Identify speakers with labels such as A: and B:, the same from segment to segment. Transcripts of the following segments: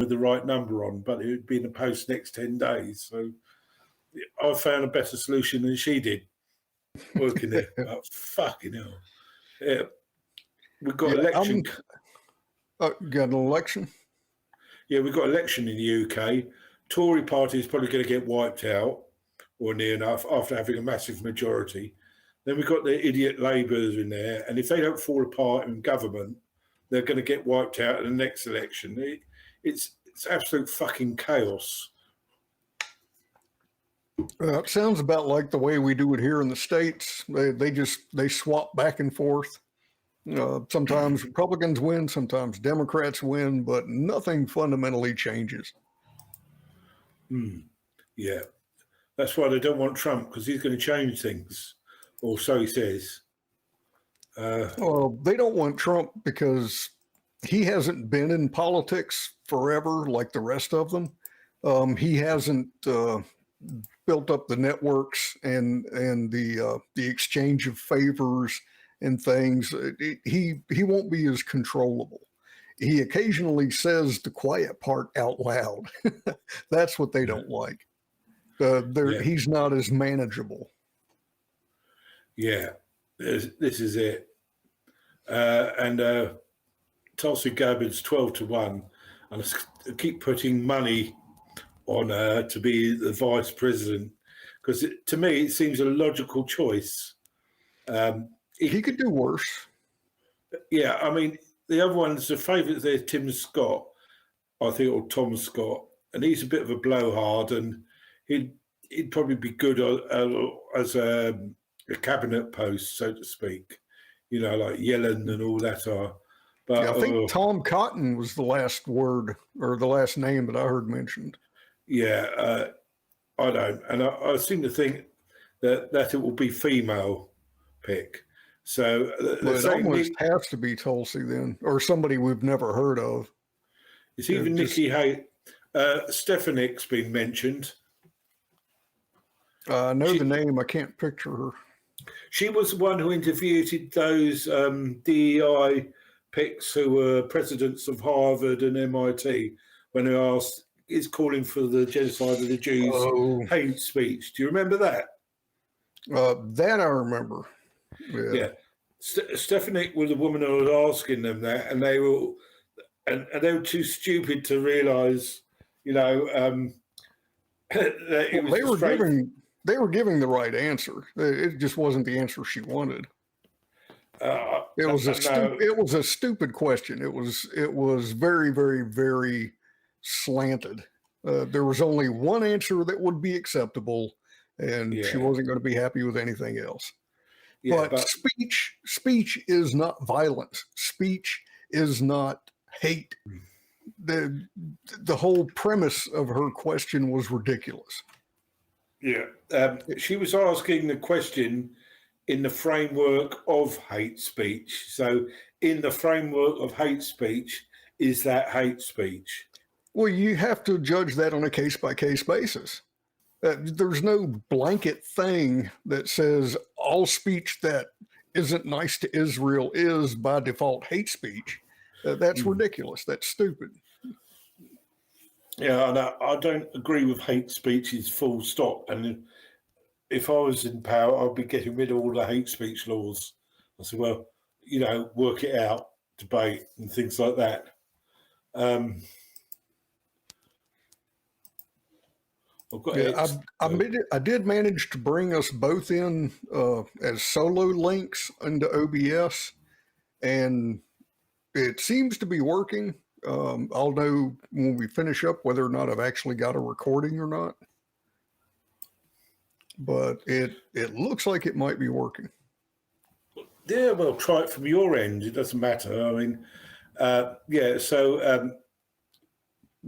A: with the right number on, but it would be in the post next 10 days. So I found a better solution than she did working there. But fucking hell. Yeah. We've got election.
B: Got an election?
A: Yeah, we've got election in the UK. Tory party is probably going to get wiped out, or near enough, after having a massive majority. Then we've got the idiot Labours in there, and if they don't fall apart in government, they're going to get wiped out in the next election. It's absolute fucking chaos.
B: It sounds about like the way we do it here in the States. They swap back and forth. Sometimes Republicans win, sometimes Democrats win, but nothing fundamentally changes.
A: Yeah, that's why they don't want Trump, because he's going to change things, or so he says.
B: Well, they don't want Trump because he hasn't been in politics forever like the rest of them. He hasn't built up the networks and the exchange of favors and things. He won't be as controllable. He occasionally says the quiet part out loud. That's what they don't like. He's not as manageable.
A: Yeah, this is it. And Tulsi Gabbard's 12-1, and I keep putting money on her to be the vice president, because to me it seems a logical choice.
B: He could do worse.
A: Yeah, I mean, the other one's the favourite there, Tim Scott, I think, or Tom Scott, and he's a bit of a blowhard, and he'd probably be good as a cabinet post, so to speak. You know, like Yellen and all that are. But
B: yeah, I think Tom Cotton was the last word or the last name that I heard mentioned.
A: Yeah, I don't, and I seem to think that it will be female pick. So
B: it almost has to be Tulsi then, or somebody we've never heard of.
A: It's even Nikki Haley. Stefanik's been mentioned.
B: I know the name. I can't picture her.
A: She was the one who interviewed those DEI picks who were presidents of Harvard and MIT when they asked, is calling for the genocide of the Jews hate speech. Do you remember that?
B: That I remember.
A: Yeah. Stefanik was the woman who was asking them that, and they were too stupid to realise, that it was
B: they were giving the right answer. It just wasn't the answer she wanted. It was a stupid question. It was very, very, very slanted. There was only one answer that would be acceptable, and she wasn't going to be happy with anything else. Yeah, but speech is not violence. Speech is not hate. The whole premise of her question was ridiculous.
A: Yeah, she was asking the question in the framework of hate speech. So in the framework of hate speech, is that hate speech?
B: Well, you have to judge that on a case-by-case basis. There's no blanket thing that says all speech that isn't nice to Israel is by default hate speech. That's ridiculous. That's stupid.
A: Yeah, and I don't agree with hate speech is full stop. And if I was in power, I'd be getting rid of all the hate speech laws. I said, well, work it out, debate and things like that.
B: I did manage to bring us both in as solo links into OBS, and it seems to be working. I'll know when we finish up whether or not I've actually got a recording or not. But it looks like it might be working.
A: Yeah, well, try it from your end. It doesn't matter. I mean, so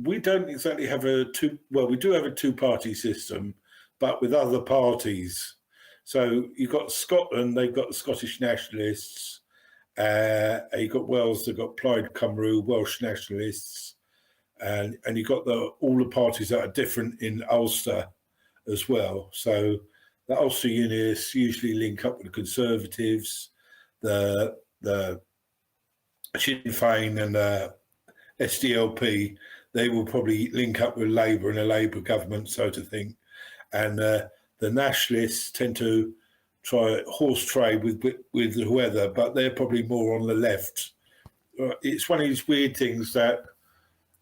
A: we don't exactly have we do have a two-party system, but with other parties. So you've got Scotland, they've got the Scottish nationalists. You've got Wales, they've got Plaid Cymru, Welsh nationalists. And you've got all the parties that are different in Ulster as well. So the Ulster Unionists usually link up with the Conservatives, the Sinn Féin and SDLP, they will probably link up with Labour and a Labour government, so to think. And the nationalists tend to try horse trade with whoever, but they're probably more on the left. It's one of these weird things that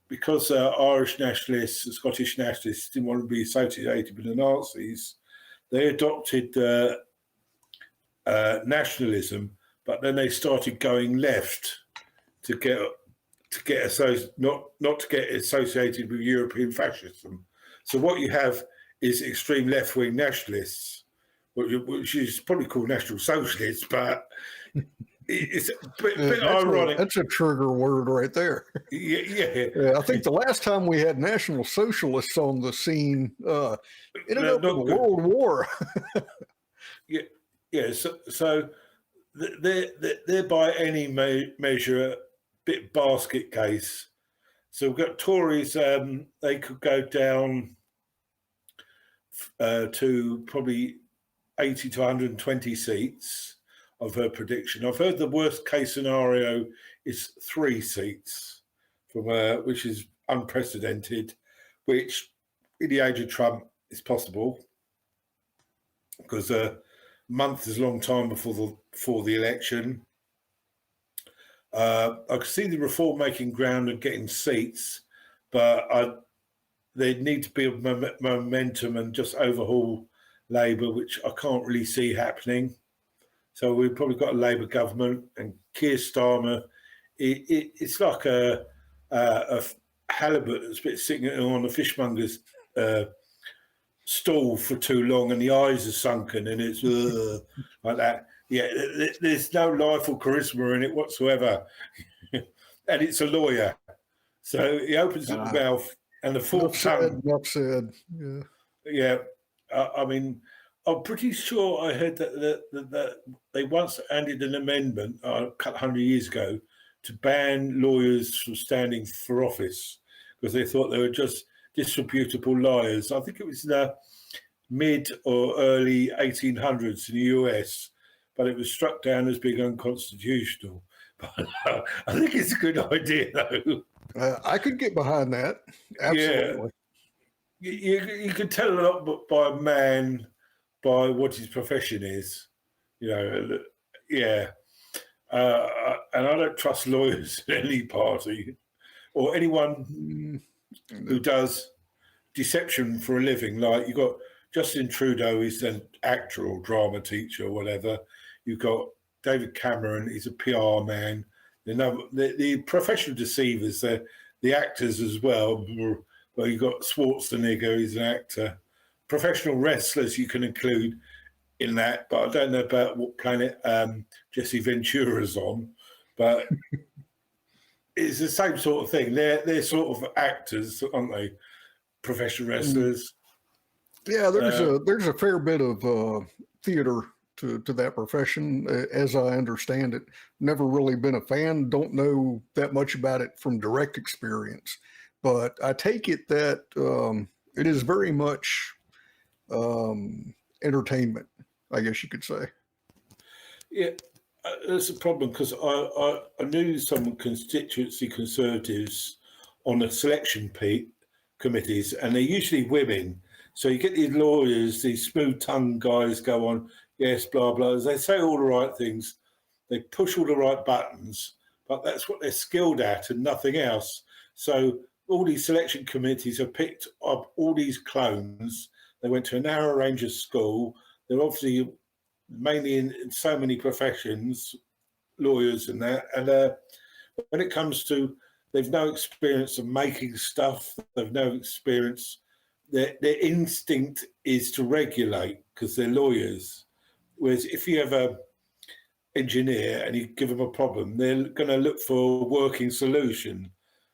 A: because Irish nationalists and Scottish nationalists didn't want to be associated with the Nazis, they adopted nationalism, but then they started going left to get not to get associated with European fascism. So what you have is extreme left-wing nationalists, which is probably called National Socialists, but it's a bit ironic.
B: That's a trigger word right there.
A: Yeah.
B: I think the last time we had National Socialists on the scene, it ended up in a World War.
A: Yeah. So they're by any measure a bit basket case. So we've got Tories. They could go down to probably 80 to 120 seats. I've heard prediction. I've heard the worst case scenario is 3 seats, which is unprecedented, which in the age of Trump is possible because a month is a long time before the election. I could see the reform making ground and getting seats, but they need to be momentum and just overhaul Labour, which I can't really see happening. So we've probably got a Labour government, and Keir Starmer. It's like a halibut that's been sitting on a fishmonger's stall for too long, and the eyes are sunken, and it's like that. Yeah, there's no life or charisma in it whatsoever, and it's a lawyer, so he opens his mouth, and the full tongue.
B: Enough said.
A: Yeah. I mean, I'm pretty sure I heard that they once added an amendment a couple hundred years ago to ban lawyers from standing for office because they thought they were just disreputable liars. I think it was in the mid or early 1800s in the US, but it was struck down as being unconstitutional. But I think it's a good idea, though.
B: I could get behind that. Absolutely.
A: Yeah. You can tell a lot by a man by what his profession is, yeah. And I don't trust lawyers in any party or anyone who does deception for a living. Like you've got Justin Trudeau, he's an actor or drama teacher or whatever. You've got David Cameron, he's a PR man. The professional deceivers, the actors as well. Well, you've got Schwarzenegger, he's an actor. Professional wrestlers you can include in that, but I don't know about what planet Jesse Ventura's on. But it's the same sort of thing. They're sort of actors, aren't they? Professional wrestlers.
B: Yeah, there's a fair bit of theater to that profession, as I understand it. Never really been a fan. Don't know that much about it from direct experience, but I take it that it is very much entertainment, I guess you could say.
A: Yeah, that's a problem because I knew some constituency Conservatives on the selection committees, and they're usually women. So you get these lawyers, these smooth-tongued guys go on, yes, blah, blah. They say all the right things. They push all the right buttons, but that's what they're skilled at and nothing else. So all these selection committees have picked up all these clones. They went to a narrow range of school. They're obviously mainly in so many professions, lawyers and that. And when it comes to, they've no experience of making stuff. They've no experience. Their instinct is to regulate because they're lawyers. Whereas if you have an engineer and you give them a problem, they're going to look for a working solution.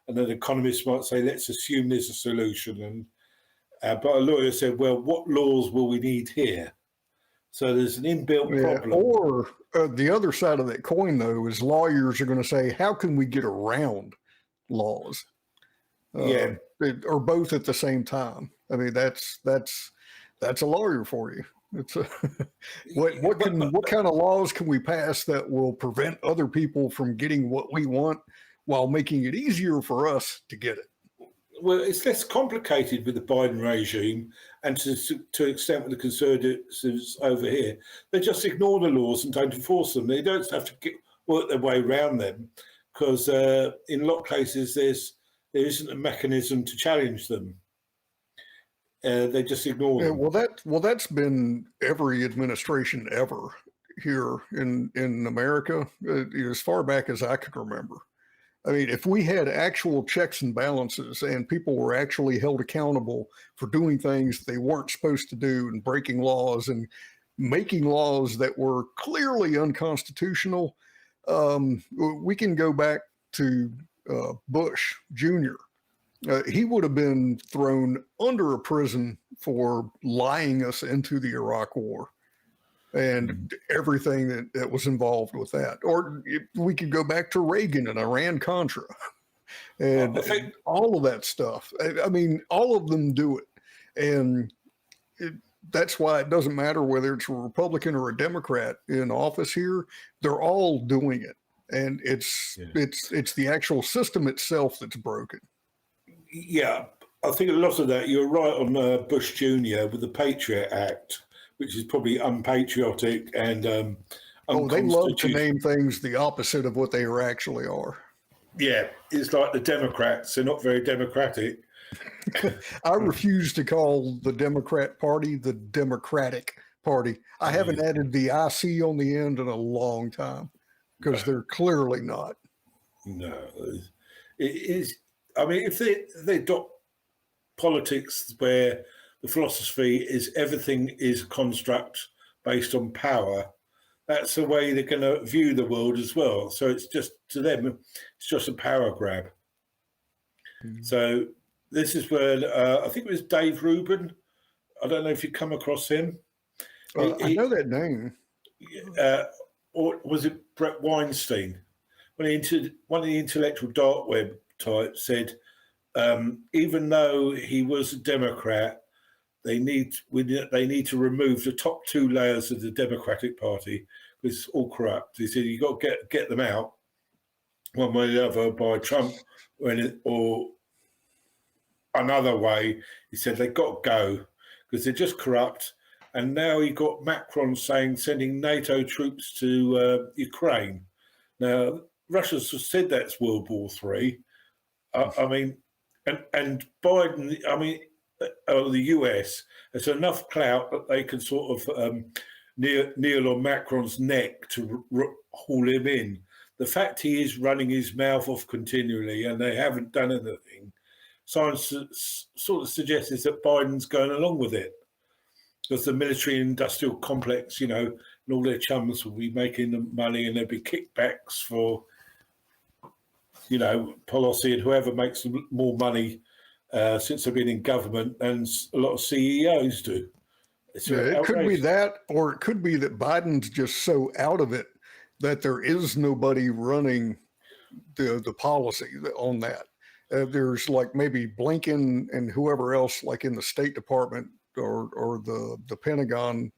A: And then economists might say, let's assume there's a solution. And but a lawyer said, well, what laws will we need here? So there's an inbuilt problem.
B: Or the other side of that coin, though, is lawyers are going to say, how can we get around laws? Or both at the same time. I mean, that's a lawyer for you. It's what kind of laws can we pass that will prevent other people from getting what we want while making it easier for us to get it?
A: well, it's less complicated with the Biden regime, and to an extent with the Conservatives over here. They just ignore the laws and don't enforce them. They don't have to work their way around them, because in a lot of cases there isn't a mechanism to challenge them. They just ignore them.
B: Well, that's been every administration ever here in America, as far back as I can remember. I mean, if we had actual checks and balances and people were actually held accountable for doing things they weren't supposed to do and breaking laws and making laws that were clearly unconstitutional, we can go back to Bush Jr. He would have been thrown under a prison for lying us into the Iraq War and everything that was involved with that. Or we could go back to Reagan and Iran-Contra and all of that stuff. I mean, all of them do it. And that's why it doesn't matter whether it's a Republican or a Democrat in office here. They're all doing it. And it's the actual system itself that's broken.
A: Yeah, I think a lot of that, you're right on Bush Jr. with the Patriot Act, which is probably unpatriotic and
B: they love to name things the opposite of what they actually are.
A: Yeah, it's like the Democrats. They're not very democratic.
B: I refuse to call the Democrat Party the Democratic Party. I haven't added the IC on the end in a long time because they're clearly not.
A: No, it is. I mean, if they adopt politics where the philosophy is everything is a construct based on power, that's the way they're going to view the world as well. So it's just, to them, it's just a power grab. Mm-hmm. So this is where I think it was Dave Rubin. I don't know if you come across him.
B: I know that name.
A: Or was it Brett Weinstein? One of the intellectual dark web types said, even though he was a Democrat, they need to remove the top two layers of the Democratic Party, because it's all corrupt. He said you got to get them out one way or the other by Trump or another way. He said they got to go because they're just corrupt. And now you got Macron saying sending NATO troops to Ukraine. Now Russia's said that's World War III. I mean, and Biden, I mean, the US has enough clout that they can sort of kneel on Macron's neck to haul him in. The fact he is running his mouth off continually and they haven't done anything, science sort of suggests that Biden's going along with it. Because the military industrial complex, and all their chums will be making the money and there'll be kickbacks for, policy and whoever makes more money since they've been in government than a lot of CEOs do.
B: It could be that, or it could be that Biden's just so out of it that there is nobody running the policy on that. There's like maybe Blinken and whoever else, like in the State Department or the Pentagon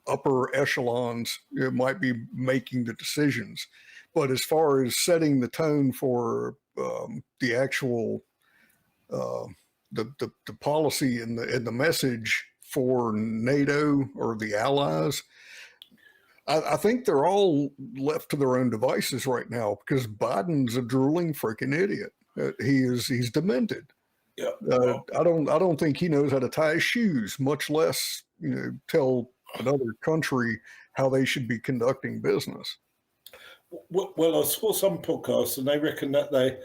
B: upper echelons, might be making the decisions. But as far as setting the tone for the actual the policy and the message for NATO or the allies, I think they're all left to their own devices right now because Biden's a drooling freaking idiot. He's demented. Yeah. I don't think he knows how to tie his shoes, much less tell another country how they should be conducting business.
A: Well, I saw some podcasts and they reckon that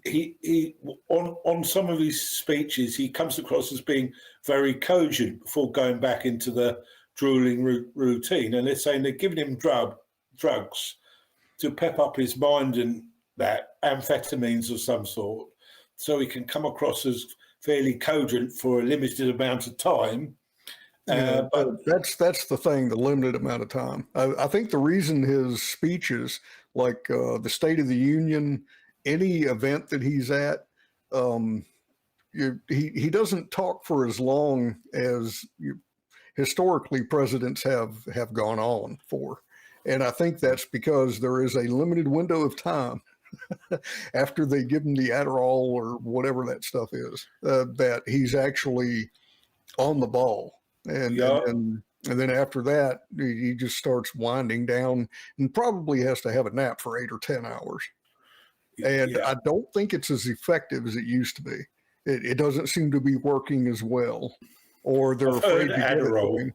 A: he on some of his speeches he comes across as being very cogent before going back into the drooling routine, and they're saying they're giving him drugs to pep up his mind and that amphetamines of some sort, so he can come across as fairly cogent for a limited amount of time.
B: But that's the thing, the limited amount of time. I think the reason his speeches, like the State of the Union, any event that he's at, he doesn't talk for as long as historically presidents have gone on for. And I think that's because there is a limited window of time after they give him the Adderall or whatever that stuff is, that he's actually on the ball. And then after that, he just starts winding down and probably has to have a nap for 8 or 10 hours. And I don't think it's as effective as it used to be. It doesn't seem to be working as well, or they're afraid to get it going.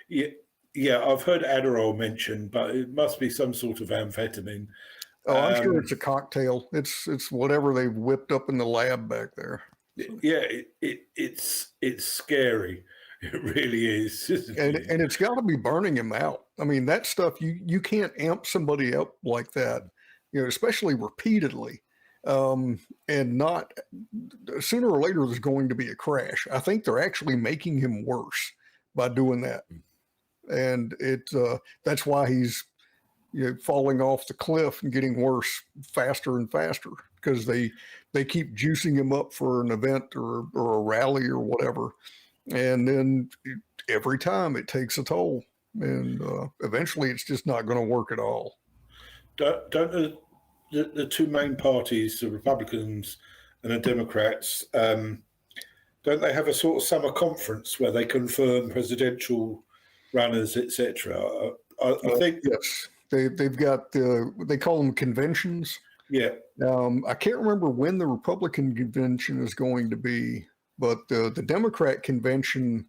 A: Yeah, I've heard Adderall mentioned, but it must be some sort of amphetamine.
B: Oh, I'm sure it's a cocktail. It's whatever they've whipped up in the lab back there.
A: Yeah, it's scary. It really is.
B: And it's got to be burning him out. I mean, that stuff, you can't amp somebody up like that, especially repeatedly. And not, sooner or later, there's going to be a crash. I think they're actually making him worse by doing that. And that's why he's falling off the cliff and getting worse faster and faster, because they keep juicing him up for an event or a rally or whatever. And then every time it takes a toll, and eventually it's just not going to work at all.
A: Don't the two main parties, the Republicans and the Democrats, don't they have a sort of summer conference where they confirm presidential runners, etc.? I think
B: yes, they've got they call them conventions.
A: Yeah.
B: I can't remember when the Republican convention is going to be, but the Democrat convention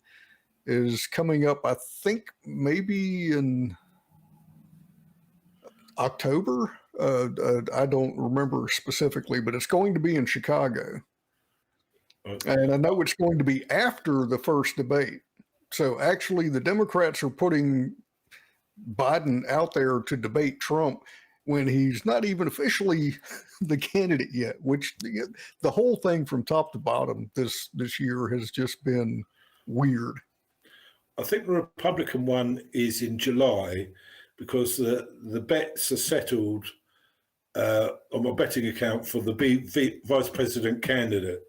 B: is coming up, I think maybe in October. I don't remember specifically, but it's going to be in Chicago. Okay. And I know it's going to be after the first debate. So actually the Democrats are putting Biden out there to debate Trump when he's not even officially the candidate yet, which the whole thing from top to bottom this year has just been weird.
A: I think the Republican one is in July, because the bets are settled on my betting account for the vice president candidate.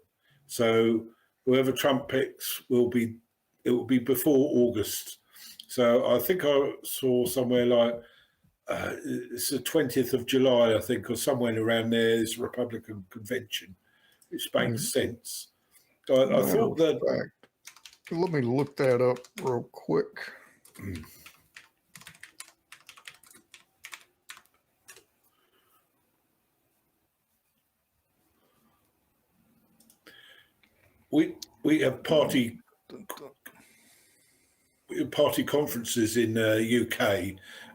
A: So whoever Trump picks will be before August. So I think I saw somewhere like it's the 20th of July, I think, or somewhere around there is Republican convention, which makes sense. I thought that.
B: Let me look that up real quick.
A: We have party conferences in UK,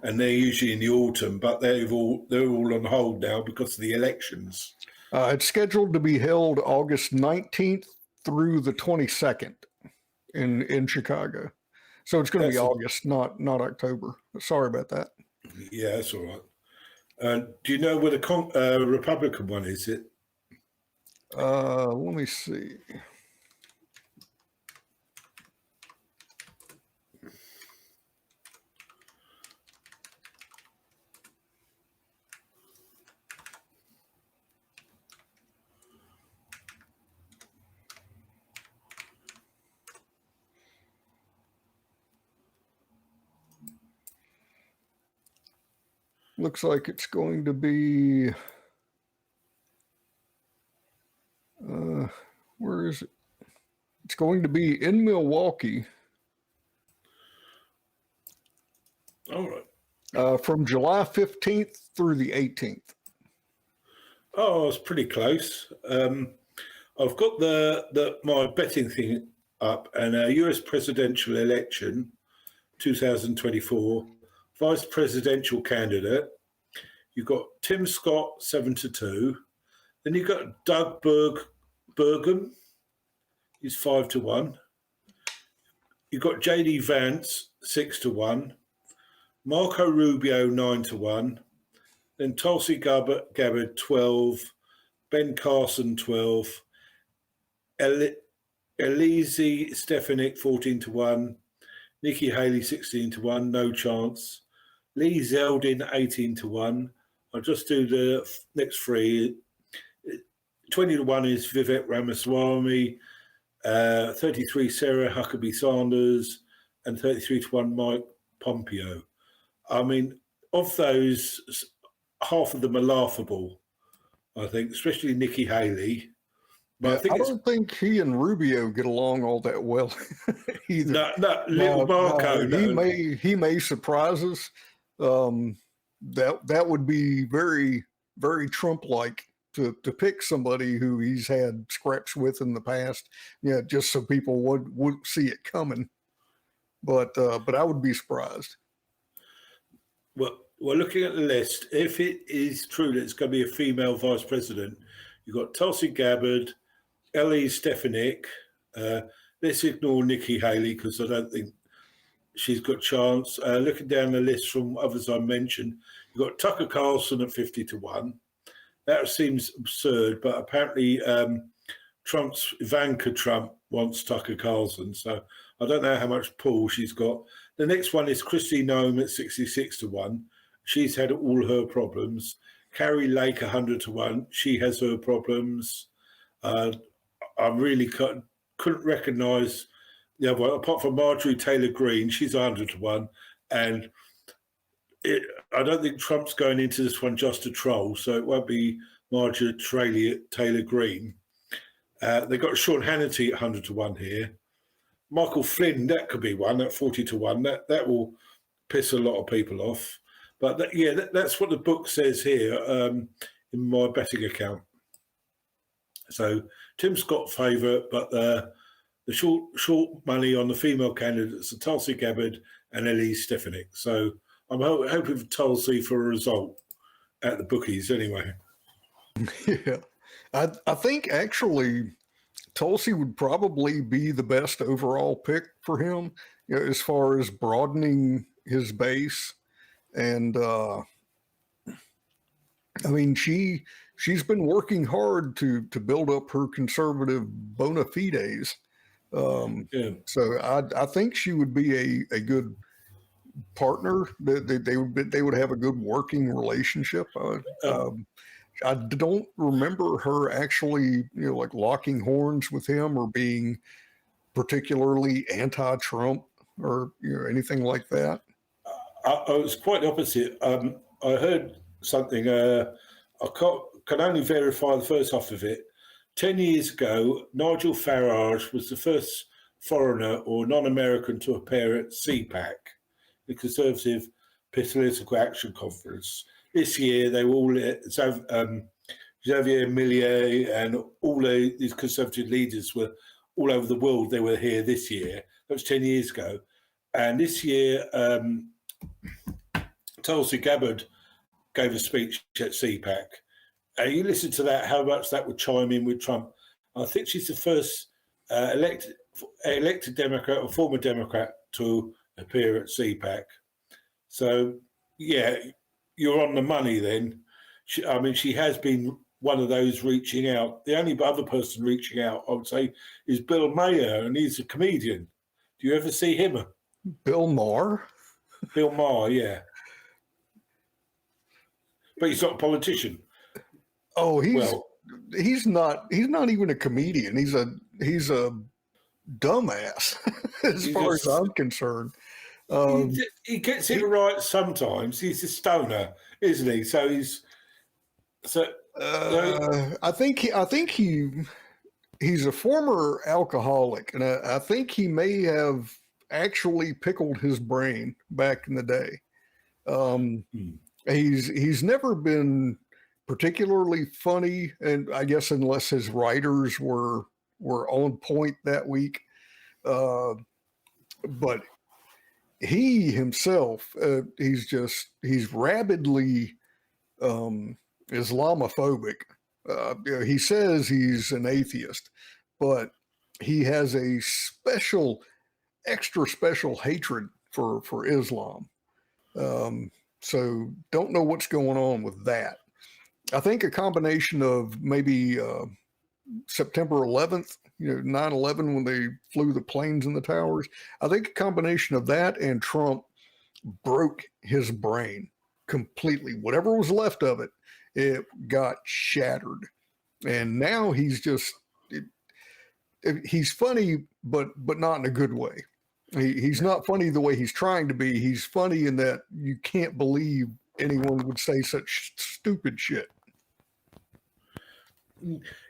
A: and they're usually in the autumn, but they're all on hold now because of the elections.
B: It's scheduled to be held August 19th through the 22nd in Chicago. So it's going to be August, not October. Sorry about that.
A: Yeah, that's all right. Do you know where the Republican one is?
B: Let me see. Looks like it's going to be, where is it? It's going to be in Milwaukee.
A: All right.
B: From July 15th through the 18th.
A: Oh, it's pretty close. I've got my betting thing up, and US presidential election 2024. Vice presidential candidate, you've got Tim Scott 7-2. Then you've got Doug Burgum, he's 5-1. You've got JD Vance 6-1. Marco Rubio 9-1. Then Tulsi Gabbard 12. Ben Carson 12. Elise Stefanik 14-1. Nikki Haley 16-1, no chance. Lee Zeldin 18-1. I'll just do the next three. 20-1 is Vivek Ramaswamy, 33 Sarah Huckabee Sanders, and 33-1 Mike Pompeo. I mean, of those, half of them are laughable, I think, especially Nikki Haley. But
B: I don't think he and Rubio get along all that well either.
A: Little Marco.
B: He may surprise us. That would be very, very Trump-like to pick somebody who he's had scraps with in the past. Yeah, just so people would see it coming. But I would be surprised.
A: Well, looking at the list, if it is true that it's going to be a female vice president, you've got Tulsi Gabbard, Ellie Stefanik. Let's ignore Nikki Haley because I don't think she's got a chance. Looking down the list from others I mentioned, you've got Tucker Carlson at 50-1. That seems absurd, but apparently Trump's Ivanka Trump wants Tucker Carlson. So I don't know how much pull she's got. The next one is Kristi Noem at 66-1. She's had all her problems. Carrie Lake 100-1. She has her problems. I really couldn't recognise the other one, apart from Marjorie Taylor Greene. She's 100-1. And I don't think Trump's going into this one just to troll, so it won't be Marjorie Taylor Greene. They've got Sean Hannity at 100-1 here. Michael Flynn, that could be one at 40-1. That will piss a lot of people off. But that's what the book says here in my betting account. So Tim Scott favourite, but the short money on the female candidates are Tulsi Gabbard and Ellie Stefanik. So I'm hoping for Tulsi for a result at the bookies anyway.
B: Yeah, I think actually Tulsi would probably be the best overall pick for him, as far as broadening his base. And I mean, she's been working hard to build up her conservative bona fides. So I think she would be a good partner. They would have a good working relationship. I don't remember her actually, like locking horns with him or being particularly anti-Trump or anything like that.
A: I was quite the opposite. I heard something. I can only verify the first half of it. 10 years ago, Nigel Farage was the first foreigner or non-American to appear at CPAC, the Conservative Political Action Conference. This year, they were all Xavier Millier and all these Conservative leaders were all over the world. They were here this year. That was 10 years ago. And this year, Tulsi Gabbard gave a speech at CPAC. You listen to that, how much that would chime in with Trump. I think she's the first elected Democrat or former Democrat to appear at CPAC. So, yeah, you're on the money then. She has been one of those reaching out. The only other person reaching out, I would say, is Bill Maher, and he's a comedian. Do you ever see him?
B: Bill Maher?
A: Bill Maher, yeah. But he's not a politician.
B: Oh, he's not even a comedian. He's a dumbass as far as I'm concerned.
A: He gets it right sometimes. He's a stoner, isn't he? So
B: I think he's a former alcoholic, and I think he may have actually pickled his brain back in the day. He's never been particularly funny, and I guess unless his writers were on point that week. But he himself, he's rabidly Islamophobic. He says he's an atheist, but he has a extra special hatred for Islam. So don't know what's going on with that. I think a combination of maybe September 11th, 9/11, when they flew the planes in the towers. I think a combination of that and Trump broke his brain completely. Whatever was left of it, it got shattered. And now he's funny, but not in a good way. He's not funny the way he's trying to be. He's funny in that you can't believe anyone would say such stupid shit.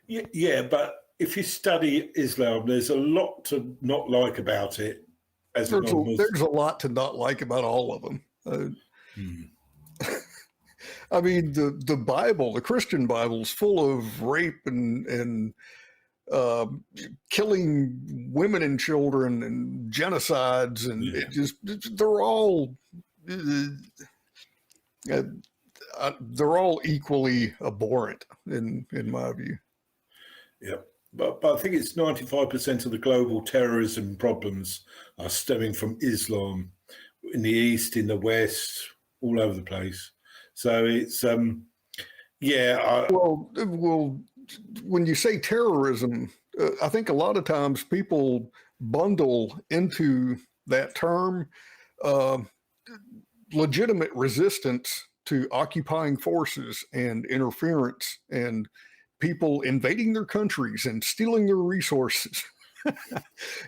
A: Yeah, but if you study Islam, there's a lot to not like about it. As a non-Muslim.
B: There's a lot to not like about all of them. I mean, the Bible, the Christian Bible, is full of rape and killing women and children and genocides, and they're all equally abhorrent in my view.
A: Yeah, but I think it's 95% of the global terrorism problems are stemming from Islam in the East, in the West, all over the place. So it's
B: well, when you say terrorism, I think a lot of times people bundle into that term legitimate resistance to occupying forces and interference and people invading their countries and stealing their resources.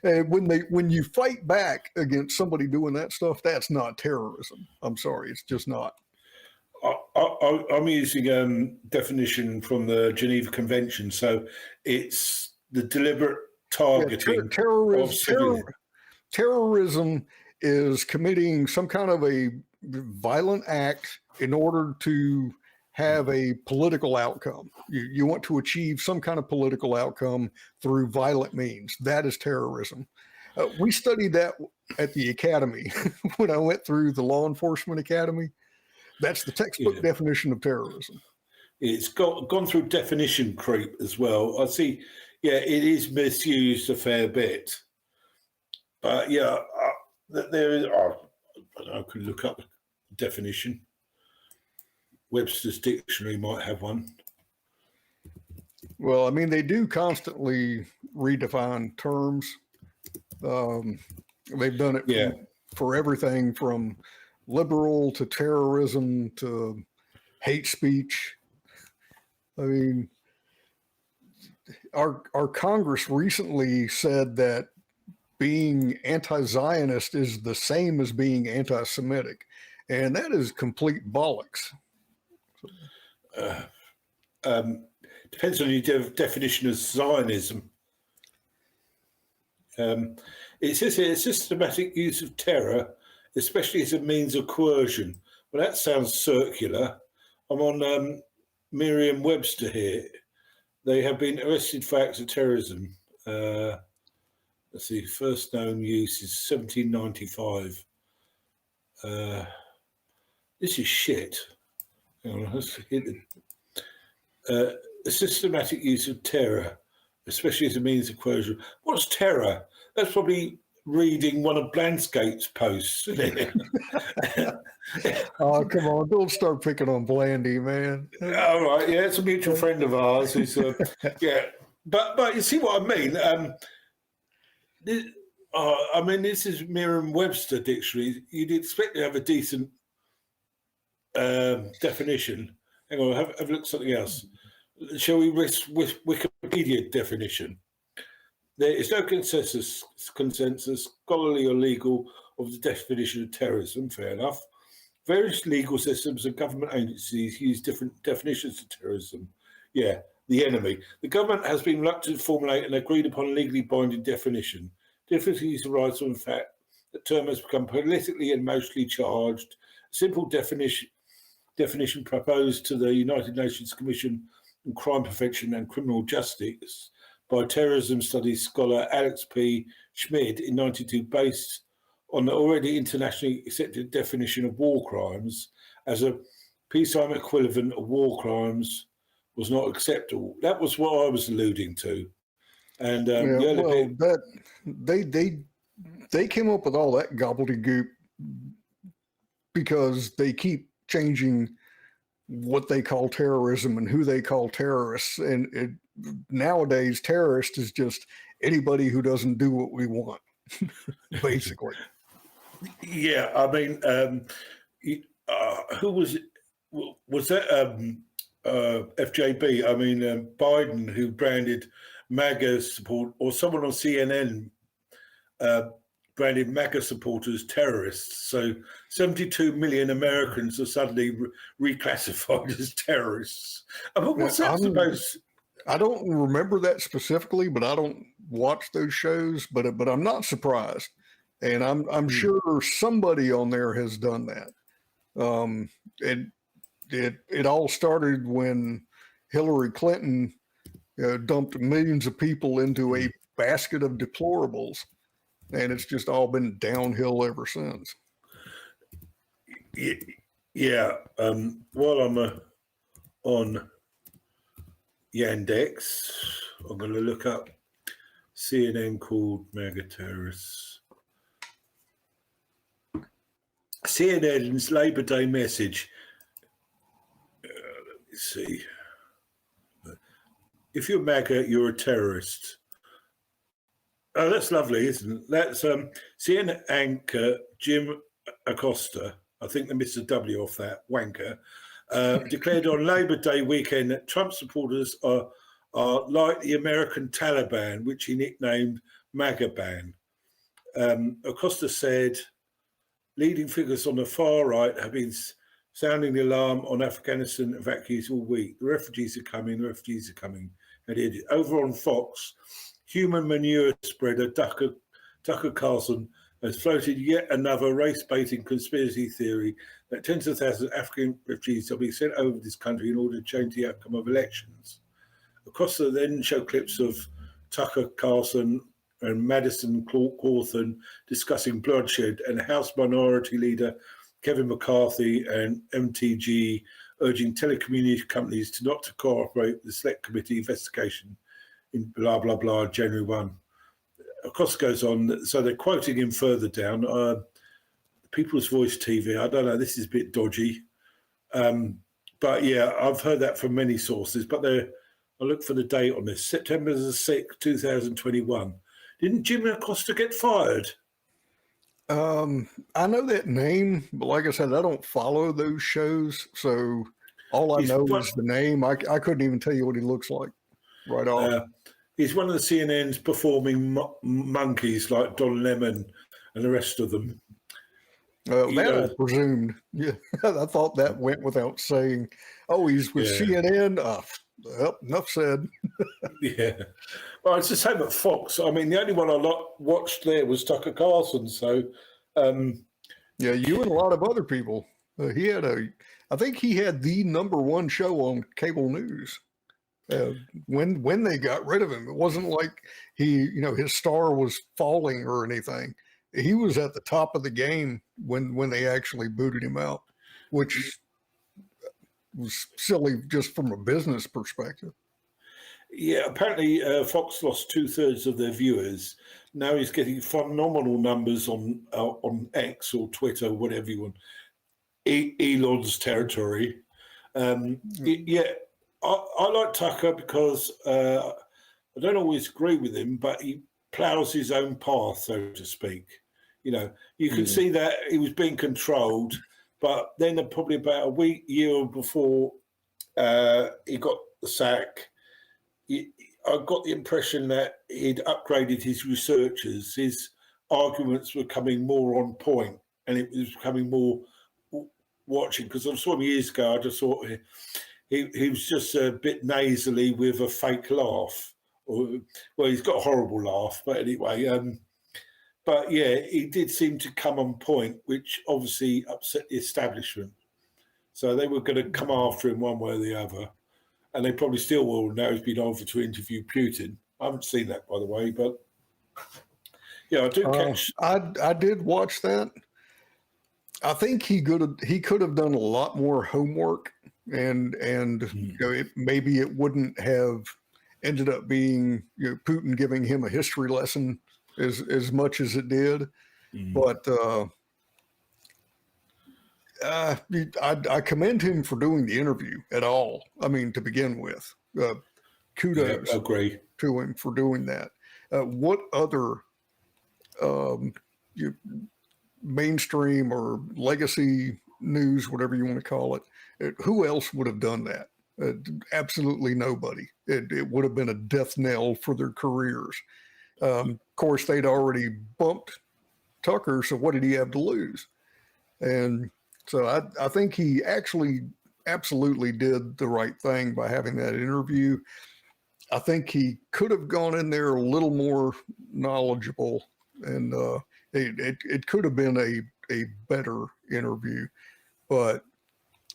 B: And when you fight back against somebody doing that stuff, that's not terrorism. I'm sorry, it's just not.
A: I'm using definition from the Geneva Convention, so it's the deliberate targeting of civilians.
B: Terrorism is committing some kind of a violent act in order to have a political outcome. You want to achieve some kind of political outcome through violent means. That is terrorism. We studied that at the academy when I went through the law enforcement academy. That's the textbook definition of terrorism. It's
A: gone through definition creep as well. I see, it is misused a fair bit. But there is, I could look up the definition. Webster's dictionary might have one.
B: Well, I mean, they do constantly redefine terms. They've done it for everything from liberal to terrorism to hate speech. I mean, our Congress recently said that being anti-Zionist is the same as being anti-Semitic, and that is complete bollocks.
A: Depends on your definition of Zionism. It says here, systematic use of terror, especially as a means of coercion. Well, that sounds circular. I'm on Merriam-Webster here. They have been arrested for acts of terrorism. Let's see, first known use is 1795. This is shit. Hang on, let's hit it. The systematic use of terror, especially as a means of coercion. What's terror? That's probably reading one of Blandscape's posts.
B: Oh, come on. Don't start picking on Blandy, man.
A: All right. Yeah, it's a mutual friend of ours. Who's, But you see what I mean? This is Merriam-Webster dictionary. You'd expect to have a decent definition. Hang on, have a look at something else. Shall we risk with Wikipedia definition? There is no consensus, scholarly or legal, of the definition of terrorism. Fair enough. Various legal systems and government agencies use different definitions of terrorism. Yeah, the enemy. The government has been reluctant to formulate an agreed upon legally binding definition. Difficulties arise from the fact that the term has become politically and emotionally charged. A simple definition proposed to the United Nations Commission on Crime Prevention and Criminal Justice by terrorism studies scholar Alex P. Schmid in 1992, based on the already internationally accepted definition of war crimes as a peacetime equivalent of war crimes, was not acceptable. That was what I was alluding to. And
B: they came up with all that gobbledygook because they keep changing what they call terrorism and who they call terrorists. And nowadays, terrorist is just anybody who doesn't do what we want, basically.
A: Yeah, I mean, who was it? Was that FJB? I mean, Biden, who branded MAGA support, or someone on CNN branded MAGA supporters terrorists. So 72 million Americans are suddenly reclassified as terrorists. I mean, what's that supposed?
B: I don't remember that specifically, but I don't watch those shows. But I'm not surprised, and I'm sure somebody on there has done that. It all started when Hillary Clinton dumped millions of people into a basket of deplorables, and it's just all been downhill ever since.
A: Yeah. While I'm on Yandex, I'm going to look up CNN called MAGA terrorists. CNN's Labor Day message. Let me see. If you're MAGA, you're a terrorist. Oh, that's lovely, isn't it? That's CNN anchor Jim Acosta. I think they missed a W off that, wanker. Declared on Labor Day weekend that Trump supporters are like the American Taliban, which he nicknamed MAGA ban. Acosta said, leading figures on the far right have been sounding the alarm on Afghanistan evacuees all week. The refugees are coming, And over on Fox, human manure spreader Tucker Carlson has floated yet another race-baiting conspiracy theory that tens of thousands of Afghan refugees will be sent over this country in order to change the outcome of elections. Acosta then showed clips of Tucker Carlson and Madison Cawthorn discussing bloodshed, and House Minority Leader Kevin McCarthy and MTG urging telecommunications companies to not to cooperate with the Select Committee investigation in blah, blah, blah, January 1. Acosta goes on, so they're quoting him further down. People's Voice TV, I don't know, this is a bit dodgy. But yeah, I've heard that from many sources, but I look for the date on this, September the 6th, 2021. Didn't Jim Acosta get fired?
B: I know that name, but like I said, I don't follow those shows, so all I know is the name. I couldn't even tell you what he looks like right off.
A: He's one of the CNN's performing monkeys like Don Lemon and the rest of them.
B: I presumed. Yeah, I thought that went without saying. Oh, he's with CNN? Enough said.
A: Yeah. Well, it's the same at Fox. I mean, the only one I watched there was Tucker Carlson. So,
B: yeah, you and a lot of other people. I think he had the #1 show on cable news. When they got rid of him, it wasn't like his star was falling or anything. He was at the top of the game when they actually booted him out, which was silly just from a business perspective.
A: Yeah, apparently Fox lost 2/3 of their viewers. Now he's getting phenomenal numbers on X or Twitter, whatever you want, Elon's territory. Yeah, I like Tucker because I don't always agree with him, but he plows his own path, so to speak. You can see that he was being controlled, but then probably about a year before he got the sack, I got the impression that he'd upgraded his researchers. His arguments were coming more on point, and it was becoming more watching. Because I saw him years ago, I just thought he was just a bit nasally with a fake laugh. Well, he's got a horrible laugh, but anyway. But yeah, he did seem to come on point, which obviously upset the establishment. So they were going to come after him one way or the other. And they probably still will now he's been offered to interview Putin. I haven't seen that, by the way, but yeah, I do catch.
B: I did watch that. I think he could have done a lot more homework, and maybe it wouldn't have ended up being Putin giving him a history lesson as much as it did. But I commend him for doing the interview at all. I mean, to begin with, kudos to him for doing that. What other mainstream or legacy news, whatever you want to call it, who else would have done that? Absolutely nobody. It would have been a death knell for their careers. Of course, they'd already bumped Tucker, so what did he have to lose? And so I think he actually absolutely did the right thing by having that interview. I think he could have gone in there a little more knowledgeable, and it could have been a better interview, but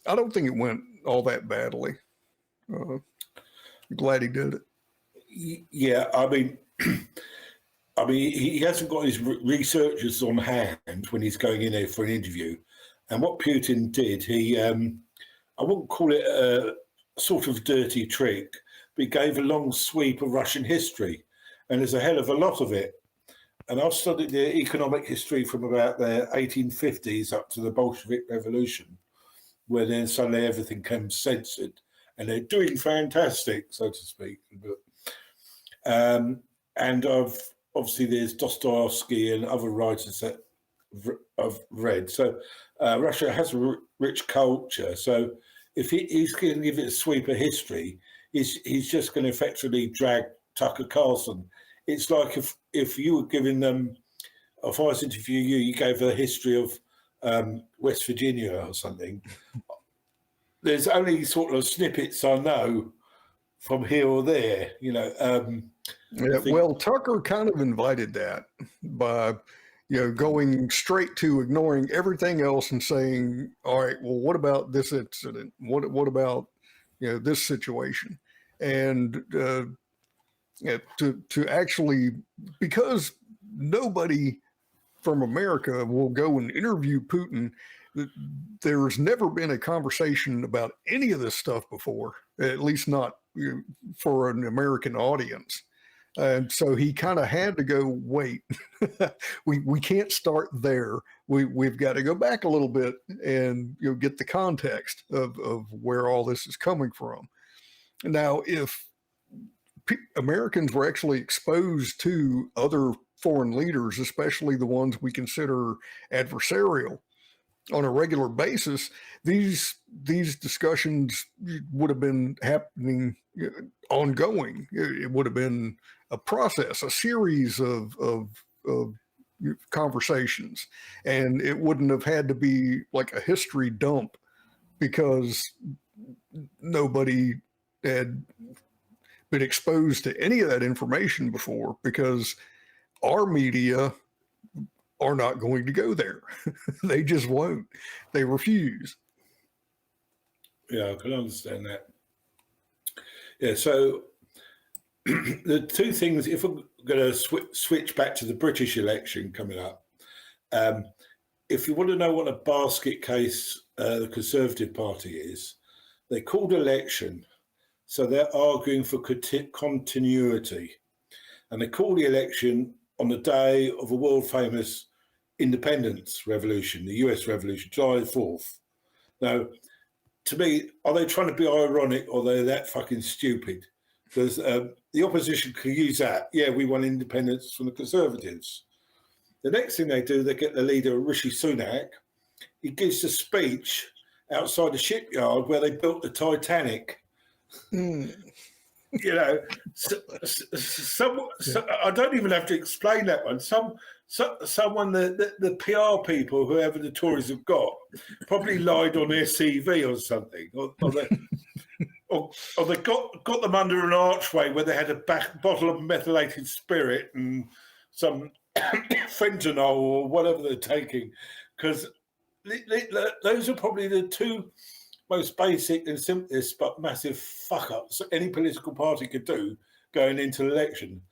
B: I don't think it went all that badly. Glad he did it.
A: Yeah, I mean, he hasn't got his researchers on hand when he's going in there for an interview. And what Putin did, I wouldn't call it a sort of dirty trick, but he gave a long sweep of Russian history. And there's a hell of a lot of it. And I've studied the economic history from about the 1850s up to the Bolshevik Revolution, where then suddenly everything came censored. And they're doing fantastic, so to speak. And obviously there's Dostoevsky and other writers that I've read. So Russia has a rich culture. So if he's going to give it a sweep of history, he's just going to effectively drag Tucker Carlson. It's like if you were giving them, if I was interviewing you, you gave a history of West Virginia or something. There's only sort of snippets I know from here or there, you know.
B: Well, Tucker kind of invited that by, going straight to ignoring everything else and saying, all right, well, what about this incident? What about, this situation? And to actually, because nobody from America will go and interview Putin, there's never been a conversation about any of this stuff before, at least not for an American audience. And so he kind of had to go, wait, we can't start there. We've got to go back a little bit and get the context of where all this is coming from. Now, if Americans were actually exposed to other foreign leaders, especially the ones we consider adversarial, on a regular basis, these discussions would have been happening ongoing. It would have been a process, a series of conversations, and it wouldn't have had to be like a history dump because nobody had been exposed to any of that information before, because our media are not going to go there. They just won't. They refuse.
A: Yeah, I can understand that. Yeah, so the two things, if we're going to switch back to the British election coming up, if you want to know what a basket case the Conservative Party is, they called election, so they're arguing for continuity. And they call the election on the day of a world-famous independence revolution, the US revolution, July 4th. Now, to me, are they trying to be ironic, or are they that fucking stupid? Because the opposition can use that. Yeah, we won independence from the Conservatives. The next thing they do, they get the leader, Rishi Sunak. He gives a speech outside the shipyard where they built the Titanic. You know, I don't even have to explain that one. Someone, the PR people, whoever the Tories have got, probably lied on their CV or something, or they got them under an archway where they had a bottle of methylated spirit and some fentanyl or whatever they're taking, because those are probably the two most basic and simplest but massive fuck-ups any political party could do going into the election.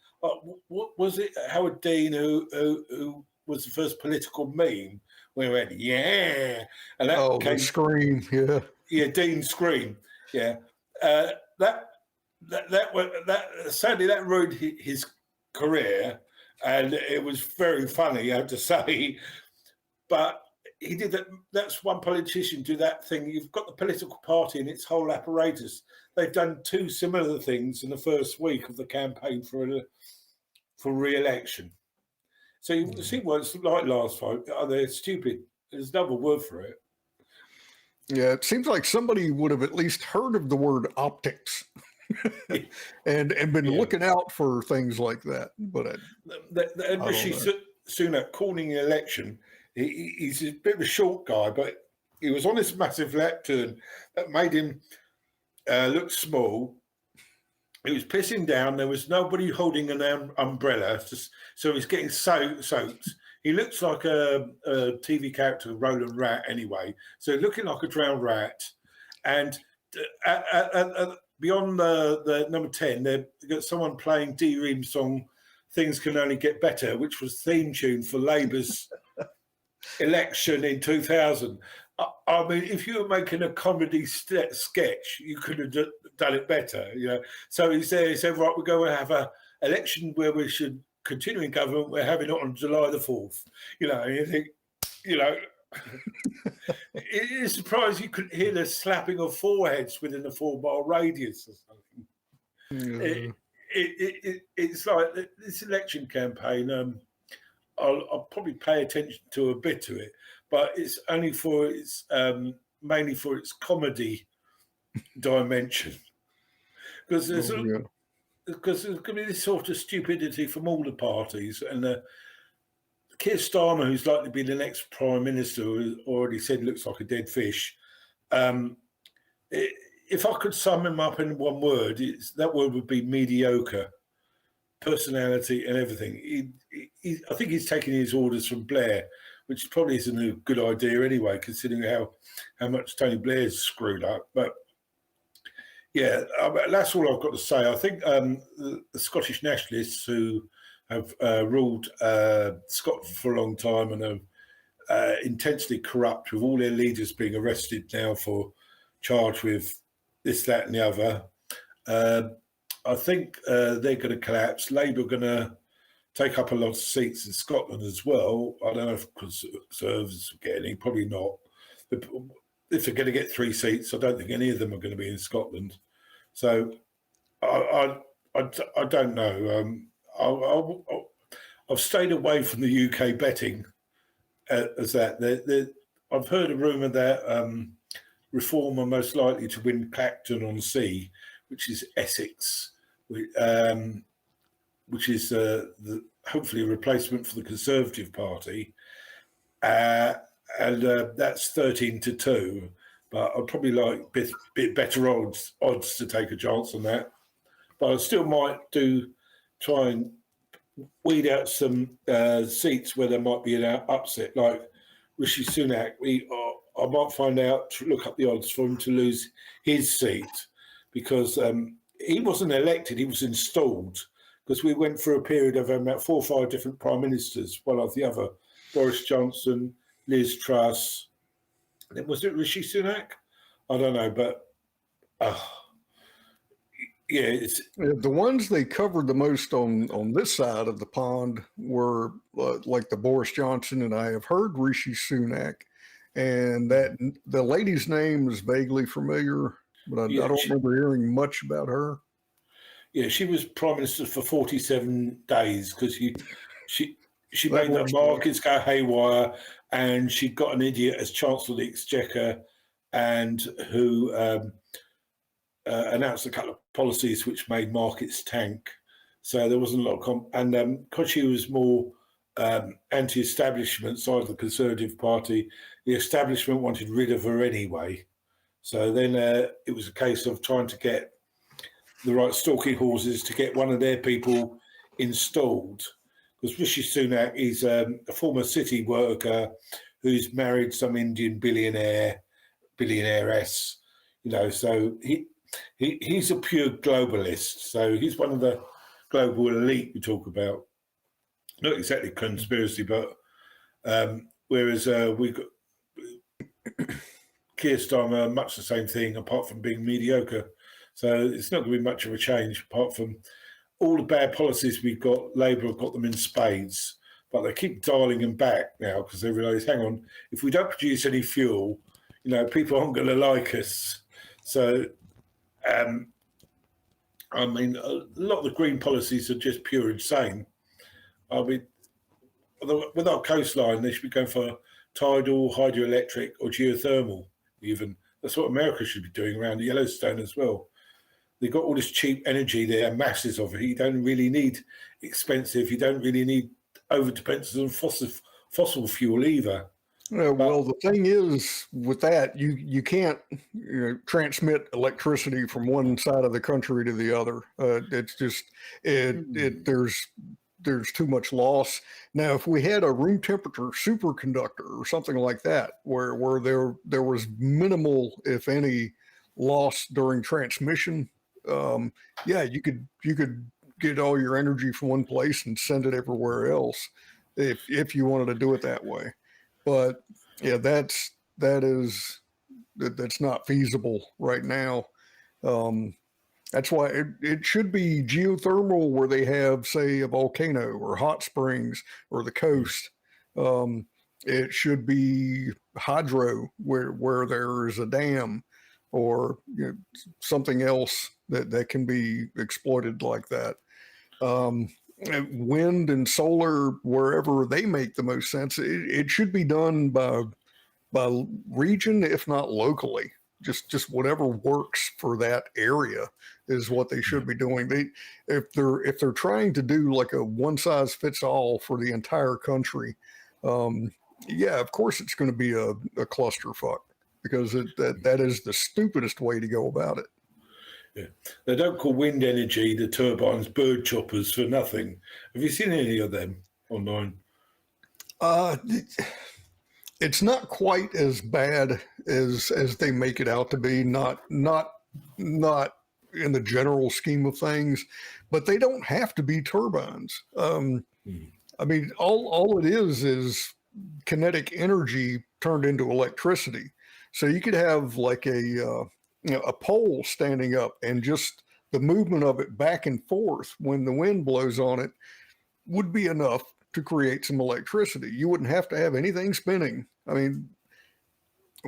A: What was it, Howard Dean, who was the first political meme where he went, yeah, and that came,
B: the scream,
A: yeah, Dean scream, yeah, that sadly that ruined his career, and it was very funny, I have to say, but he did that. That's one politician do that thing. You've got the political party and its whole apparatus. They've done two similar things in the first week of the campaign for re-election. So you see what it's like last time. They're stupid. There's no other word for it.
B: Yeah, it seems like somebody would have at least heard of the word optics and been looking out for things like that. But
A: Sunak calling the election. He's a bit of a short guy, but he was on this massive lectern that made him look small. It was pissing down. There was nobody holding an umbrella, so he's getting soaked. He looks like a TV character, Roland Rat, anyway. So looking like a drowned rat. And beyond the number 10, they've got someone playing D Ream's song, Things Can Only Get Better, which was theme tune for Labour's election in 2000. I mean, if you were making a comedy sketch, you could have done it better, you know. So he said, right, we're going to have an election where we should continue in government. We're having it on July the 4th. You know, and you think, you know, it is surprised you could hear the slapping of foreheads within a 4-mile radius or something. It's like this election campaign, I'll probably pay attention to a bit to it, but it's only for its mainly for its comedy dimension, because there's going to be this sort of stupidity from all the parties, and Keir Starmer, who's likely to be the next Prime Minister, who already said looks like a dead fish. If I could sum him up in one word, that word would be mediocre. Personality and everything. I think he's taking his orders from Blair, which probably isn't a good idea anyway, considering how much Tony Blair's screwed up. But yeah, that's all I've got to say. I think the Scottish nationalists who have ruled Scotland for a long time and are intensely corrupt, with all their leaders being arrested now for charged with this, that, and the other. I think they're going to collapse. Labour are going to take up a lot of seats in Scotland as well. I don't know if Conservatives will get any, probably not. If they're going to get 3 seats, I don't think any of them are going to be in Scotland. So I don't know. I've stayed away from the UK betting as that. I've heard a rumour that Reform are most likely to win Clacton on Sea, which is Essex, which is hopefully a replacement for the Conservative Party, and that's 13-2. But I'd probably like a bit better odds to take a chance on that. But I still might try and weed out some seats where there might be an upset, like Rishi Sunak. I might find out, look up the odds for him to lose his seat, because he wasn't elected, he was installed, because we went through a period of about 4 or 5 different prime ministers, one after the other. Boris Johnson, Liz Truss, was it Rishi Sunak? I don't know, but yeah.
B: The ones they covered the most on this side of the pond were like the Boris Johnson, and I have heard Rishi Sunak, and that the lady's name is vaguely familiar, but I don't remember hearing much about her. Yeah,
A: she was Prime Minister for 47 days because she made the markets go haywire, and she got an idiot as Chancellor of the Exchequer, and who announced a couple of policies which made markets tank. So there wasn't a lot of and because she was more anti-establishment side of the Conservative Party, the establishment wanted rid of her anyway. So then it was a case of trying to get the right stalking horses to get one of their people installed. Because Rishi Sunak is a former city worker who's married some Indian billionairess, you know. So he's a pure globalist. So he's one of the global elite we talk about. Not exactly conspiracy, but whereas we've got Keir Starmer, much the same thing, apart from being mediocre. So it's not going to be much of a change, apart from all the bad policies we've got. Labour have got them in spades, but they keep dialing them back now because they realise, hang on, if we don't produce any fuel, you know, people aren't going to like us. So, I mean, a lot of the green policies are just pure insane. I mean, with our coastline, they should be going for tidal, hydroelectric, or geothermal. Even that's what America should be doing around Yellowstone as well. They've got all this cheap energy there, masses of it. You don't really need expensive. You don't really need over dependence on fossil fuel either.
B: Well, the thing is with that, you can't transmit electricity from one side of the country to the other. It's just there's too much loss. Now, if we had a room temperature superconductor or something like that, where there was minimal, if any, loss during transmission, yeah, you could get all your energy from one place and send it everywhere else if you wanted to do it that way. But yeah, that's not feasible right now. That's why it should be geothermal, where they have, say, a volcano or hot springs or the coast. It should be hydro, where there's a dam or something else that can be exploited like that. Wind and solar, wherever they make the most sense, it should be done by region, if not locally. Just whatever works for that area is what they should be doing. If they're trying to do like a one size fits all for the entire country, yeah, of course it's going to be a clusterfuck, because that is the stupidest way to go about it.
A: Yeah. They don't call wind energy, the turbines, bird choppers for nothing. Have you seen any of them online?
B: It's not quite as bad as they make it out to be. Not in the general scheme of things, but they don't have to be turbines. I mean, all it is kinetic energy turned into electricity. So you could have like a pole standing up, and just the movement of it back and forth when the wind blows on it would be enough to create some electricity. You wouldn't have to have anything spinning. I mean,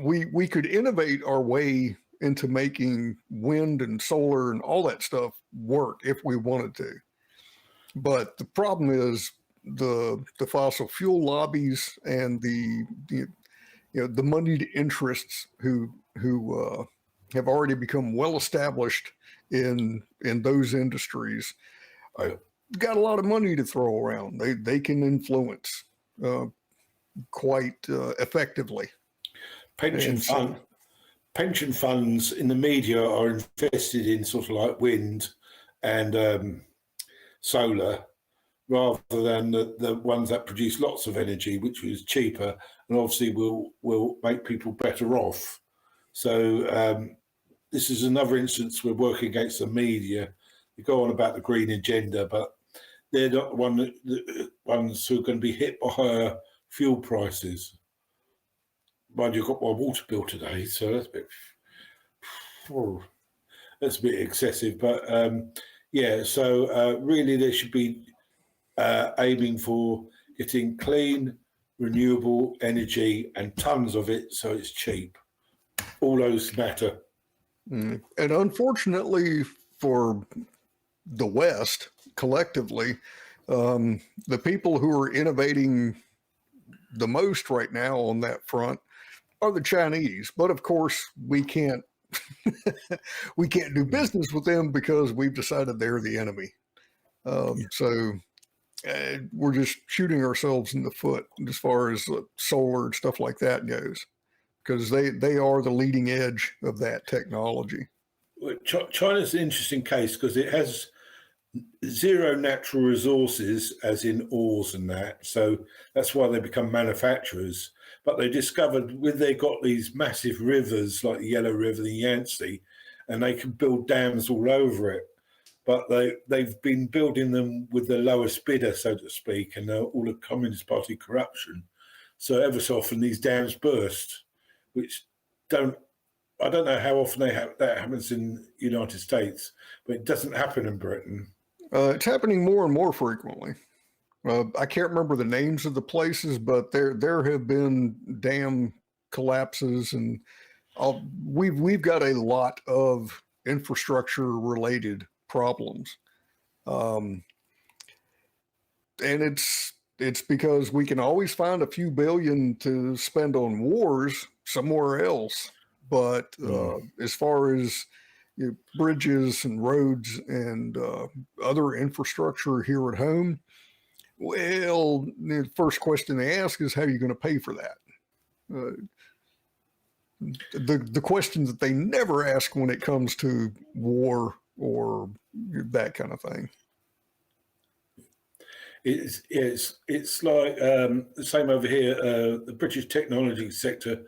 B: we could innovate our way into making wind and solar and all that stuff work if we wanted to. But the problem is the fossil fuel lobbies and the moneyed interests who have already become well established in those industries. Got a lot of money to throw around. They can influence quite effectively.
A: Pension funds in the media are invested in sort of like wind and solar, rather than the ones that produce lots of energy, which is cheaper and obviously will make people better off. So this is another instance we're working against the media. You go on about the green agenda, but they're not the ones who are going to be hit by higher fuel prices. Mind you, got my water bill today, so that's a bit excessive. But yeah, so really they should be aiming for getting clean, renewable energy and tons of it, so it's cheap. All those matter.
B: And unfortunately for the West, collectively, the people who are innovating the most right now on that front are the Chinese. But of course, we can't do business with them because we've decided they're the enemy. So we're just shooting ourselves in the foot as far as solar and stuff like that goes, because they are the leading edge of that technology.
A: Well, China's an interesting case because it has zero natural resources, as in ores and that. So that's why they become manufacturers. But they discovered they got these massive rivers like the Yellow River, the Yangtze, and they can build dams all over it. But they've been building them with the lowest bidder, so to speak, and all the Communist Party corruption. So ever so often these dams burst, which I don't know how often that happens in the United States, but it doesn't happen in Britain.
B: It's happening more and more frequently. I can't remember the names of the places, but there have been dam collapses, and we've got a lot of infrastructure related problems, and it's because we can always find a few billion to spend on wars somewhere else, but as far as bridges and roads and other infrastructure here at home, Well, the first question they ask is, how are you going to pay for that? The questions that they never ask when it comes to war or that kind of thing.
A: It's like the same over here. The British technology sector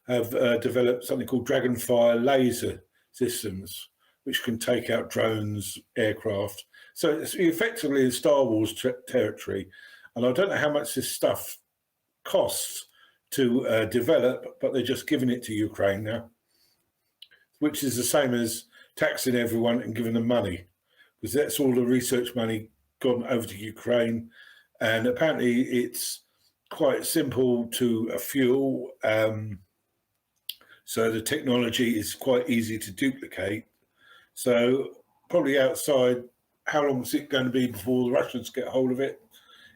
A: have developed something called Dragonfire laser systems, which can take out drones, aircraft. So it's effectively in Star Wars territory. And I don't know how much this stuff costs to develop, but they're just giving it to Ukraine now, which is the same as taxing everyone and giving them money, because that's all the research money gone over to Ukraine. And apparently it's quite simple to fuel. So the technology is quite easy to duplicate. So probably outside, how long is it going to be before the Russians get hold of it?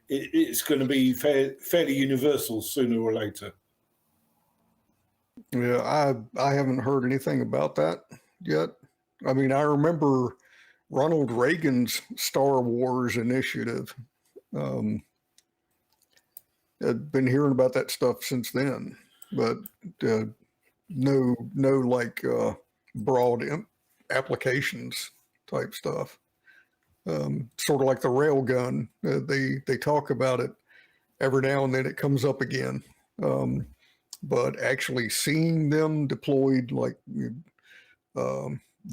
A: It's going to be fairly universal sooner or later.
B: Yeah, I haven't heard anything about that yet. I mean, I remember Ronald Reagan's Star Wars initiative. I've been hearing about that stuff since then, but no like broad applications type stuff. Sort of like the rail gun. They talk about it every now and then. It comes up again, but actually seeing them deployed, like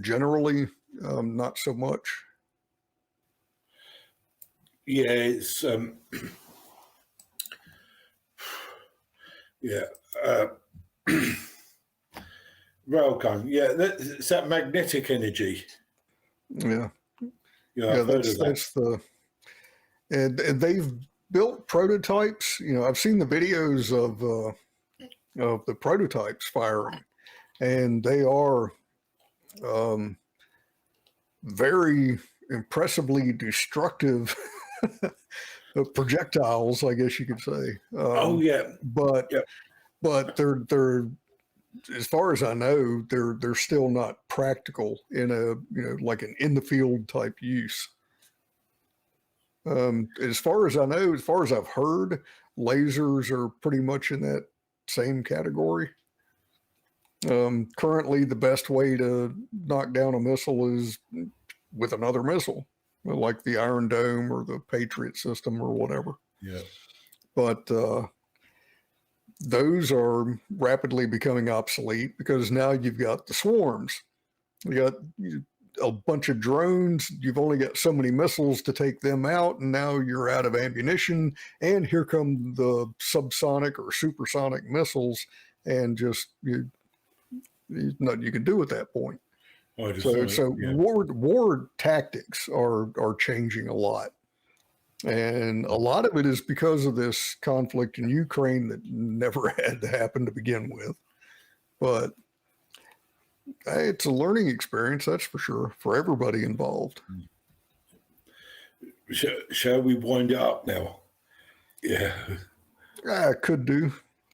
B: generally, not so much.
A: Yeah, it's yeah. Railgun, yeah, it's that magnetic energy.
B: Yeah.
A: Yeah,
B: that's the, and they've built prototypes. You know, I've seen the videos of the prototypes firing, and they are very impressively destructive projectiles, I guess you could say.
A: Oh yeah,
B: but they're as far as I know, they're still not practical in a like an in the field type use. As far as I know, as far as I've heard, lasers are pretty much in that same category. Currently, the best way to knock down a missile is with another missile, like the Iron Dome or the Patriot system or whatever.
A: Yeah.
B: But those are rapidly becoming obsolete because now you've got the swarms. You got a bunch of drones. You've only got so many missiles to take them out, and now you're out of ammunition. And here come the subsonic or supersonic missiles, and just nothing you can do at that point. War tactics are changing a lot. And a lot of it is because of this conflict in Ukraine that never had to happen to begin with. But it's a learning experience, that's for sure, for everybody involved.
A: Shall we wind it up now? Yeah.
B: I could do.